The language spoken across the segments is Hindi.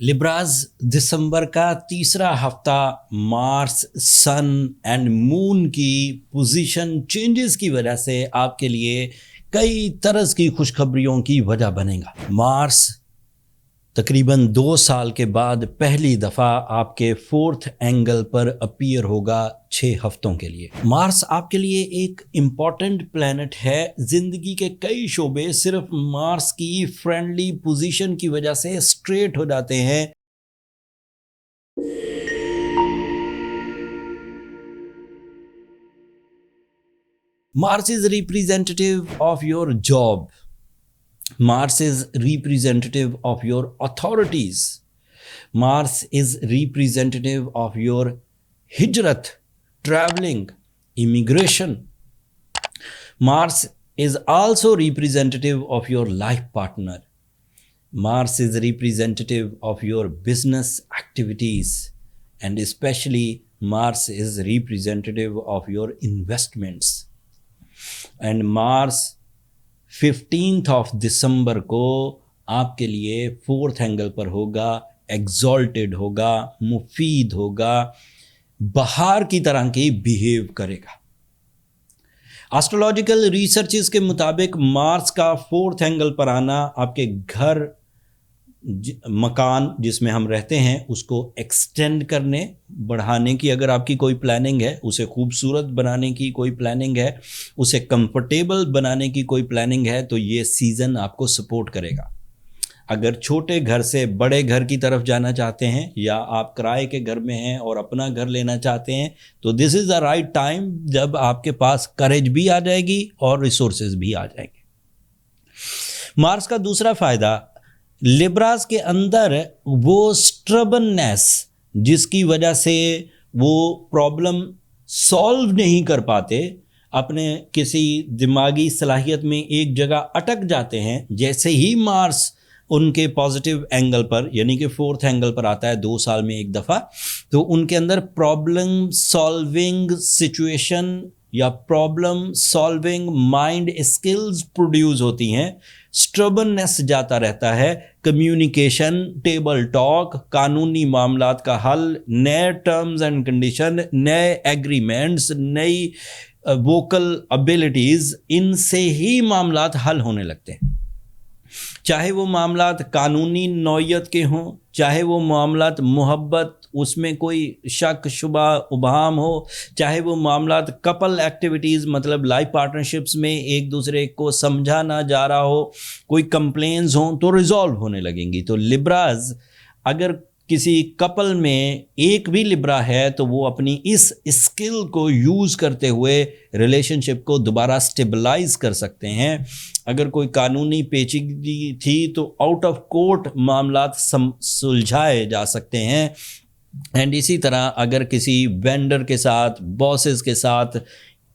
लिब्राज, दिसंबर का तीसरा हफ्ता मार्स, सन एंड मून की पोजीशन चेंजेस की वजह से आपके लिए कई तरह की खुशखबरियों की वजह बनेगा। मार्स तकरीबन 2 साल के बाद पहली दफ़ा आपके फोर्थ एंगल पर अपीयर होगा 6 हफ्तों के लिए। मार्स आपके लिए एक इम्पॉर्टेंट प्लैनेट है। ज़िंदगी के कई शोबे सिर्फ मार्स की फ्रेंडली पोजीशन की वजह से स्ट्रेट हो जाते हैं। Mars is representative of your job. Mars is representative of your authorities. Mars is representative of your hijrat, traveling, immigration. Mars is also representative of your life partner. Mars is representative of your business activities, and especially Mars is representative of your investments. And Mars 15th of December को आपके लिए फोर्थ एंगल पर होगा, एग्जॉल्टेड होगा, मुफीद होगा, बहार की तरह की बिहेव करेगा। एस्ट्रोलॉजिकल रिसर्चेस के मुताबिक मार्स का फोर्थ एंगल पर आना आपके घर, मकान जिसमें हम रहते हैं उसको एक्सटेंड करने, बढ़ाने की अगर आपकी कोई प्लानिंग है, उसे खूबसूरत बनाने की कोई प्लानिंग है, उसे कंफर्टेबल बनाने की कोई प्लानिंग है, तो ये सीज़न आपको सपोर्ट करेगा। अगर छोटे घर से बड़े घर की तरफ जाना चाहते हैं या आप किराए के घर में हैं और अपना घर लेना चाहते हैं, तो this is the right time जब आपके पास करेज भी आ जाएगी और रिसोर्सेज भी आ जाएंगे। मार्स का दूसरा फ़ायदा, लिब्रास के अंदर वो स्ट्रबननेस जिसकी वजह से वो प्रॉब्लम सॉल्व नहीं कर पाते, अपने किसी दिमागी सलाहियत में एक जगह अटक जाते हैं, जैसे ही मार्स उनके पॉजिटिव एंगल पर यानी कि फोर्थ एंगल पर आता है 2 साल में एक दफ़ा, तो उनके अंदर प्रॉब्लम सॉल्विंग सिचुएशन या problem solving mind skills produce होती हैं। स्ट्रबननेस जाता रहता है, कम्युनिकेशन, टेबल टॉक, कानूनी मामलात का हल, नए टर्म्स एंड कंडीशन, नए एग्रीमेंट्स, नई वोकल एबिलिटीज़, इनसे ही मामलात हल होने लगते हैं। चाहे वो मामलात कानूनी नौयत के हों, चाहे वो मामलात मोहब्बत, उसमें कोई शक शुबा उबहाम हो, चाहे वो मामलात कपल एक्टिविटीज़ मतलब लाइफ पार्टनरशिप्स में एक दूसरे को समझा ना जा रहा हो, कोई कंप्लेंट्स हों, तो रिजॉल्व होने लगेंगी। तो लिब्राज, अगर किसी कपल में एक भी लिब्रा है तो वो अपनी इस स्किल को यूज़ करते हुए रिलेशनशिप को दोबारा स्टेबलाइज कर सकते हैं। अगर कोई कानूनी पेचीदगी थी तो आउट ऑफ कोर्ट मामलात सुलझाए जा सकते हैं। एंड इसी तरह अगर किसी वेंडर के साथ, बॉसेस के साथ,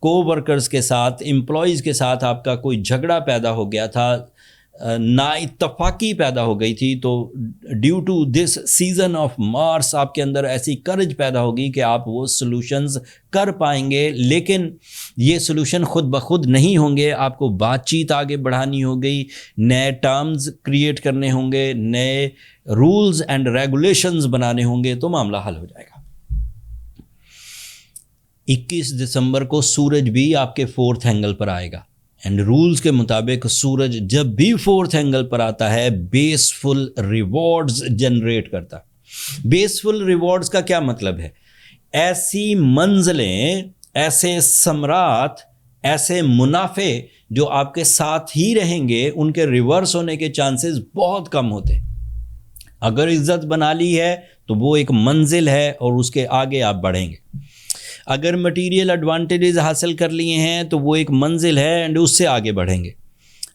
कोवर्कर्स के साथ, एम्प्लॉयज़ के साथ आपका कोई झगड़ा पैदा हो गया था, नाइत्तफाकी पैदा हो गई थी, तो due to this season of Mars आपके अंदर ऐसी करज पैदा होगी कि आप वो सॉल्यूशंस कर पाएंगे। लेकिन ये सॉल्यूशन खुद ब खुद नहीं होंगे, आपको बातचीत आगे बढ़ानी होगी, नए टर्म्स क्रिएट करने होंगे, नए रूल्स एंड रेगुलेशंस बनाने होंगे, तो मामला हल हो जाएगा। 21 दिसंबर को सूरज भी आपके फोर्थ एंगल पर आएगा। एंड रूल्स के मुताबिक सूरज जब भी फोर्थ एंगल पर आता है बेसफुल रिवॉर्ड्स जनरेट करता है। बेसफुल रिवॉर्ड्स का क्या मतलब है? ऐसी मंजिलें, ऐसे सम्राट, ऐसे मुनाफे जो आपके साथ ही रहेंगे, उनके रिवर्स होने के चांसेस बहुत कम होते। अगर इज्जत बना ली है तो वो एक मंजिल है और उसके आगे आप बढ़ेंगे। अगर मटीरियल एडवांटेजेस हासिल कर लिए हैं तो वो एक मंजिल है एंड उससे आगे बढ़ेंगे।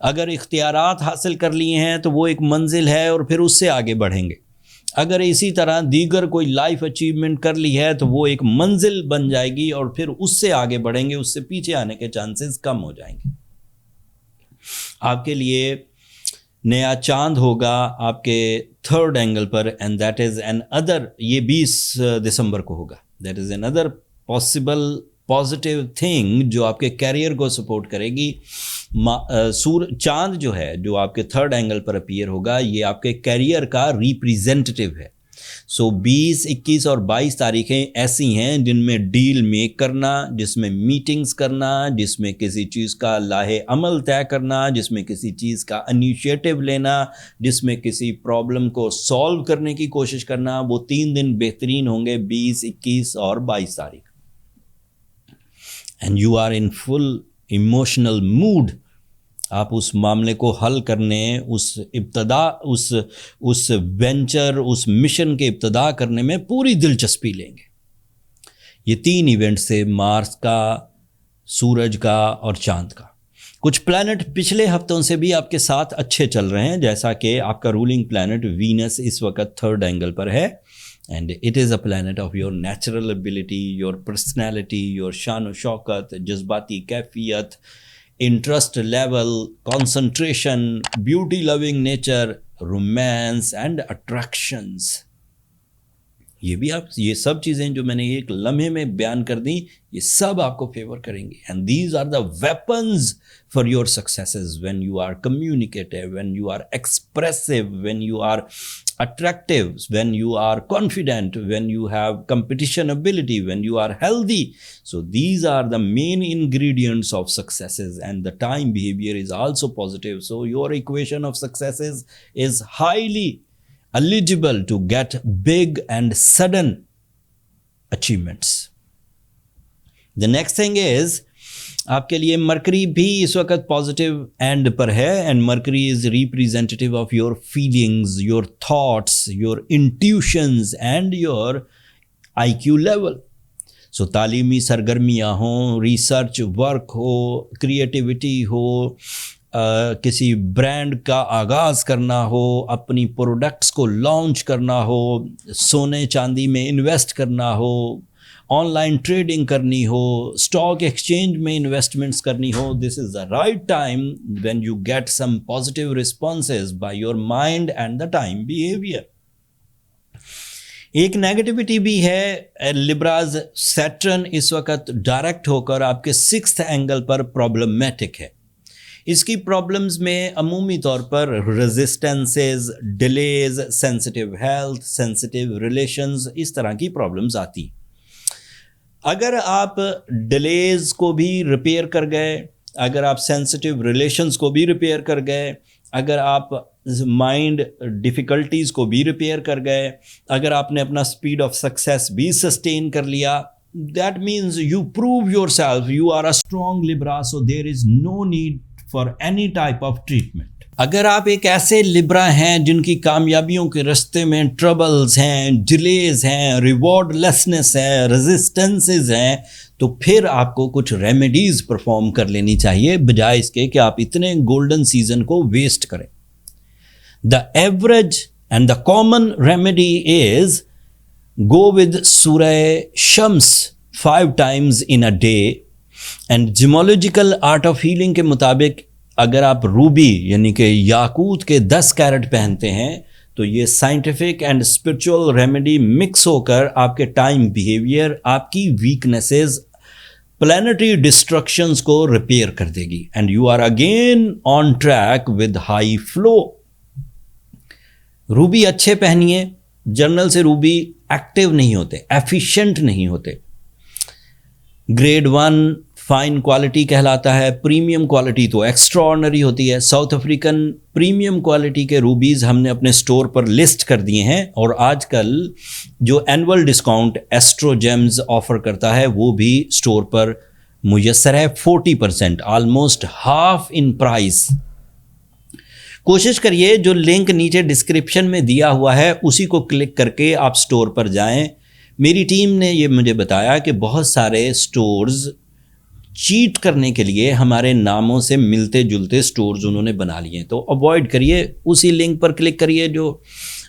अगर इख्तियारात हासिल कर लिए हैं तो वो एक मंजिल है और फिर उससे आगे बढ़ेंगे। अगर इसी तरह दीगर कोई लाइफ अचीवमेंट कर ली है तो वो एक मंजिल बन जाएगी और फिर उससे आगे बढ़ेंगे, उससे पीछे आने के चांसेस कम हो जाएंगे। आपके लिए नया चांद होगा आपके थर्ड एंगल पर, and that is an other, ये 20 दिसंबर को होगा। That is an other possible positive thing जो आपके कैरियर को सपोर्ट करेगी। चांद जो है, जो आपके थर्ड एंगल पर अपीयर होगा, ये आपके कैरियर का रिप्रेजेंटेटिव है। सो 20, 21 और 22 तारीखें ऐसी हैं जिनमें डील मेक करना, जिसमें मीटिंग्स करना, जिसमें किसी चीज़ का लाहे अमल तय करना, जिसमें किसी चीज़ का इनिशिएटिव लेना, जिसमें किसी प्रॉब्लम को सॉल्व करने की कोशिश करना, वो 3 दिन बेहतरीन होंगे, 20, 21 और 22 तारीख। And you are in full emotional mood. आप उस मामले को हल करने, उस वेंचर, उस मिशन के इब्तदा करने में पूरी दिलचस्पी लेंगे। ये 3 इवेंट से मार्स का, सूरज का और चांद का। कुछ प्लैनेट पिछले हफ्तों से भी आपके साथ अच्छे चल रहे हैं, जैसा कि आपका रूलिंग प्लैनेट वीनस इस वक्त थर्ड एंगल पर है। And it is a planet of your natural ability, your personality, your शान व शौकत, जज्बाती कैफियत, interest level, concentration, beauty loving nature, romance and attractions. ये सब चीज़ें जो मैंने एक लम्हे में बयान कर दी, ये सब आपको फेवर करेंगी। And these are the weapons for your successes when you are communicative, when you are expressive, when you are attractive, when you are confident, when you have competition ability, when you are healthy. So these are the main ingredients of successes, and the time behavior is also positive. So your equation of successes is highly eligible to get big and sudden achievements. The next thing is, आपके लिए मरकरी भी इस वक्त पॉजिटिव एंड पर है। And Mercury is representative of your feelings, your thoughts, your intuitions and your IQ level. So तालीमी सरगर्मियाँ हों, रिसर्च वर्क हो, क्रिएटिविटी हो, किसी ब्रांड का आगाज़ करना हो, अपनी प्रोडक्ट्स को लॉन्च करना हो, सोने चांदी में इन्वेस्ट करना हो, ऑनलाइन ट्रेडिंग करनी हो, स्टॉक एक्सचेंज में इन्वेस्टमेंट्स करनी हो, this is the right time when you get some positive responses by your mind and the time behaviour. एक नेगेटिविटी भी है, लिब्राज सैटर्न इस वक्त डायरेक्ट होकर आपके 6th एंगल पर प्रॉब्लमेटिक है। इसकी प्रॉब्लम्स में अमूमी तौर पर resistances, delays, sensitive health, sensitive relations, इस तरह की प्रॉब्लम्स आती हैं। अगर आप डिलेज को भी रिपेयर कर गए, अगर आप सेंसिटिव रिलेशंस को भी रिपेयर कर गए, अगर आप माइंड डिफ़िकल्टीज़ को भी रिपेयर कर गए, अगर आपने अपना स्पीड ऑफ सक्सेस भी सस्टेन कर लिया, that means you prove yourself, you are a strong Libra, so there is no need for any type of treatment. अगर आप एक ऐसे लिब्रा हैं जिनकी कामयाबियों के रास्ते में ट्रबल्स हैं, डिलेज हैं, रिवॉर्डलेसनेस है, रेजिस्टेंसेस हैं, तो फिर आपको कुछ रेमेडीज़ परफॉर्म कर लेनी चाहिए, बजाय इसके कि आप इतने गोल्डन सीजन को वेस्ट करें। The average and the common remedy is go with सूरह शम्स 5 times in a day। And gemological art of healing के मुताबिक अगर आप रूबी यानी कि याकूत के 10 कैरेट पहनते हैं, तो ये scientific and spiritual remedy mix होकर आपके टाइम बिहेवियर, आपकी वीकनेसेस, प्लैनेटरी डिस्ट्रक्शंस को रिपेयर कर देगी and you are again on track with high flow. Ruby अच्छे पहनिए। जर्नल से रूबी एक्टिव नहीं होते, एफिशिएंट नहीं होते। ग्रेड 1 फाइन क्वालिटी कहलाता है, प्रीमियम क्वालिटी तो एक्स्ट्रा ऑर्डिनरी होती है। साउथ अफ्रीकन प्रीमियम क्वालिटी के रूबीज़ हमने अपने स्टोर पर लिस्ट कर दिए हैं, और आजकल जो annual discount astro James offer करता है वो भी स्टोर पर मुयस्सर है, 40%, ऑलमोस्ट हाफ इन प्राइस। कोशिश करिए जो लिंक नीचे डिस्क्रिप्शन में दिया हुआ है उसी को क्लिक करके आप स्टोर पर जाएं। मेरी टीम ने ये मुझे बताया कि बहुत सारे स्टोर्स चीट करने के लिए हमारे नामों से मिलते जुलते स्टोर्स उन्होंने बना लिए, तो अवॉइड करिए, उसी लिंक पर क्लिक करिए जो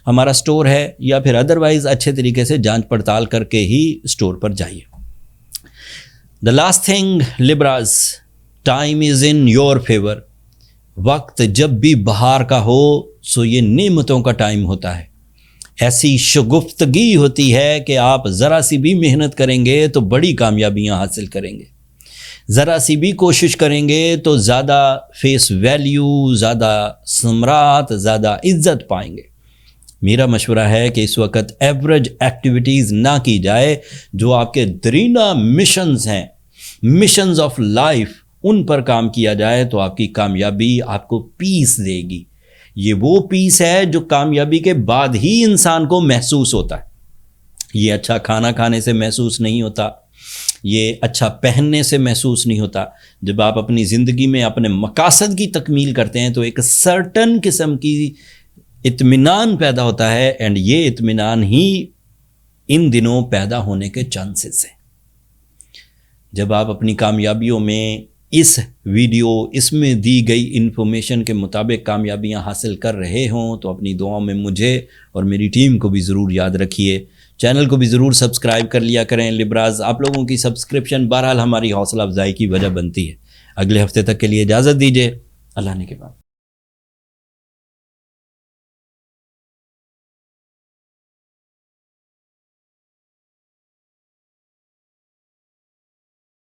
हमारा स्टोर है, या फिर अदरवाइज अच्छे तरीके से जांच पड़ताल करके ही स्टोर पर जाइए। The last thing Libras, time is in your favour. वक्त जब भी बहार का हो सो ये नेमतों का टाइम होता है। ऐसी शगुफ्तगी होती है कि आप ज़रा सी भी मेहनत करेंगे तो बड़ी कामयाबियां हासिल करेंगे, ज़रा सी भी कोशिश करेंगे तो ज़्यादा फेस वैल्यू, ज़्यादा सम्राट, ज़्यादा इज्जत पाएंगे। मेरा मशवरा है कि इस वक्त एवरेज एक्टिविटीज़ ना की जाए, जो आपके दरीना मिशंस हैं, मिशंस ऑफ लाइफ, उन पर काम किया जाए तो आपकी कामयाबी आपको पीस देगी। ये वो पीस है जो कामयाबी के बाद ही इंसान को महसूस होता है। ये अच्छा खाना खाने से महसूस नहीं होता, ये अच्छा पहनने से महसूस नहीं होता। जब आप अपनी ज़िंदगी में अपने मकासद की तकमील करते हैं तो एक सर्टन किस्म की इत्मीनान पैदा होता है, एंड ये इत्मीनान ही इन दिनों पैदा होने के चांसेस हैं। जब आप अपनी कामयाबियों में इस वीडियो, इसमें दी गई इन्फॉर्मेशन के मुताबिक कामयाबियां हासिल कर रहे हों तो अपनी दुआओं में मुझे और मेरी टीम को भी ज़रूर याद रखिए। चैनल को भी ज़रूर सब्सक्राइब कर लिया करें। लिब्राज, आप लोगों की सब्सक्रिप्शन बहरहाल हमारी हौसला अफजाई की वजह बनती है। अगले हफ्ते तक के लिए इजाज़त दीजिए। अल्लाह ने के बाद।